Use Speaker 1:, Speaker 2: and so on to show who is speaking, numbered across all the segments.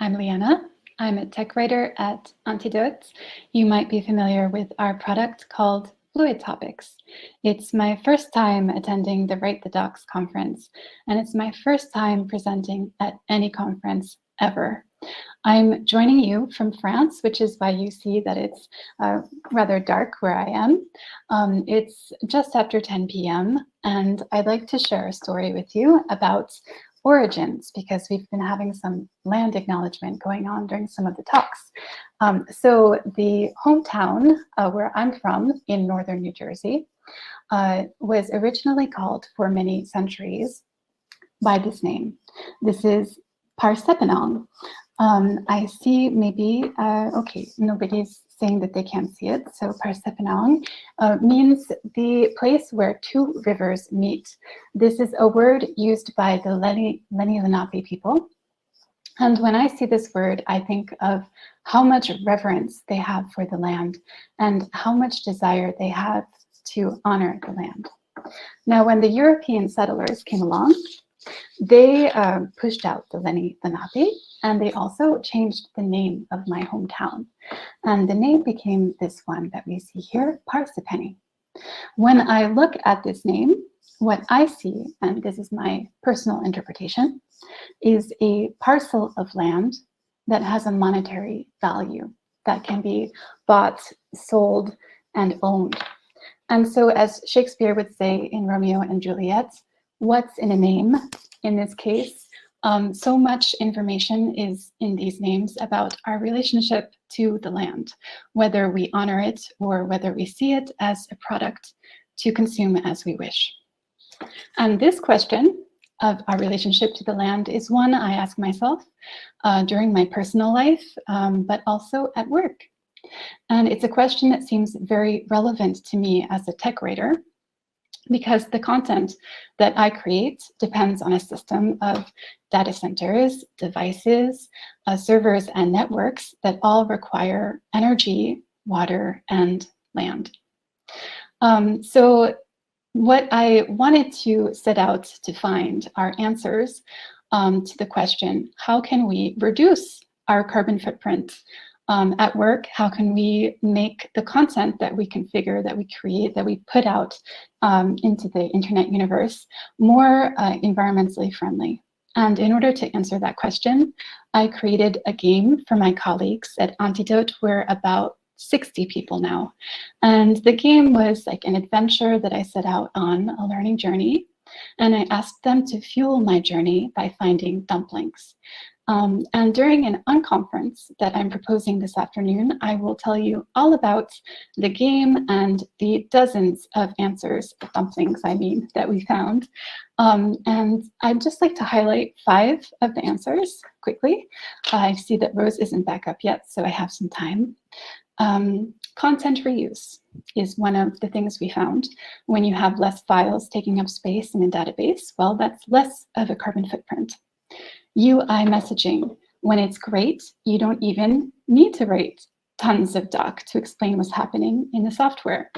Speaker 1: I'm Leanna. I'm a tech writer at Antidote. You might be familiar with our product called Fluid Topics. It's my first time attending the Write the Docs conference, and it's my first time presenting at any conference ever. I'm joining you from France, which is why you see that it's rather dark where I am. It's just after 10 p.m. and I'd like to share a story with you about origins, because we've been having some land acknowledgement going on during some of the talks. So the hometown where I'm from in northern New Jersey was originally called for many centuries by this name. This is Parsepanong. I see maybe, okay, nobody's saying that they can't see it. So Parsepanong means the place where two rivers meet. This is a word used by the Lenni Lenape people. And when I see this word, I think of how much reverence they have for the land and how much desire they have to honor the land. Now, when the European settlers came along, they pushed out the Lenni Lenape, and they also changed the name of my hometown. And the name became this one that we see here, Parsippany. When I look at this name, what I see, and this is my personal interpretation, is a parcel of land that has a monetary value that can be bought, sold, and owned. And so, as Shakespeare would say in Romeo and Juliet, what's in a name? In this case, so much information is in these names about our relationship to the land, whether we honor it or whether we see it as a product to consume as we wish. And this question of our relationship to the land is one I ask myself during my personal life, but also at work. And it's a question that seems very relevant to me as a tech writer, because the content that I create depends on a system of data centers, devices, servers, and networks that all require energy, water, and land. So what I wanted to set out to find are answers to the question, how can we reduce our carbon footprint at work? How can we make the content that we configure, that we create, that we put out into the internet universe more environmentally friendly? And in order to answer that question, I created a game for my colleagues at Antidote. We're about 60 people now. And the game was like an adventure that I set out on a learning journey. And I asked them to fuel my journey by finding dumplings. And during an unconference that I'm proposing this afternoon, I will tell you all about the game and the dozens of answers, dumplings I mean, that we found. And I'd just like to highlight 5 of the answers quickly. I see that Rose isn't back up yet, so I have some time. Content reuse is one of the things we found. When you have less files taking up space in a database, well, that's less of a carbon footprint. UI messaging, when it's great, you don't even need to write tons of doc to explain what's happening in the software.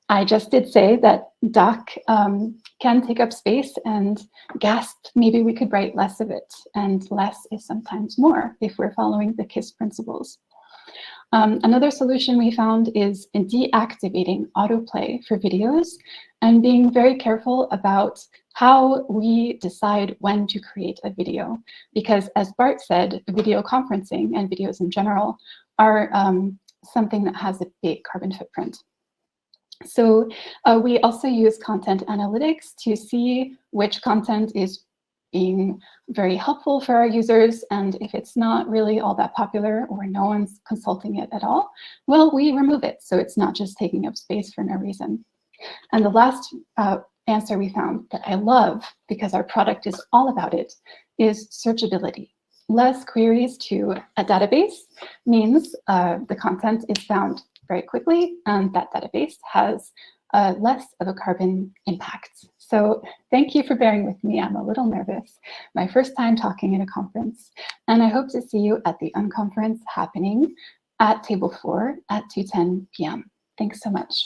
Speaker 1: I just did say that doc can take up space and gasped, maybe we could write less of it, and less is sometimes more if we're following the KISS principles. Another solution we found is deactivating autoplay for videos and being very careful about how we decide when to create a video. Because as Bart said, video conferencing and videos in general are something that has a big carbon footprint. So we also use content analytics to see which content is being very helpful for our users, and if it's not really all that popular or no one's consulting it at all, well, we remove it, so it's not just taking up space for no reason. And the last answer we found that I love, because our product is all about it, is searchability. Less queries to a database means the content is found very quickly, and that database has less of a carbon impact. So thank you for bearing with me. I'm a little nervous. My first time talking at a conference. And I hope to see you at the unconference happening at Table 4 at 2:10 p.m. Thanks so much.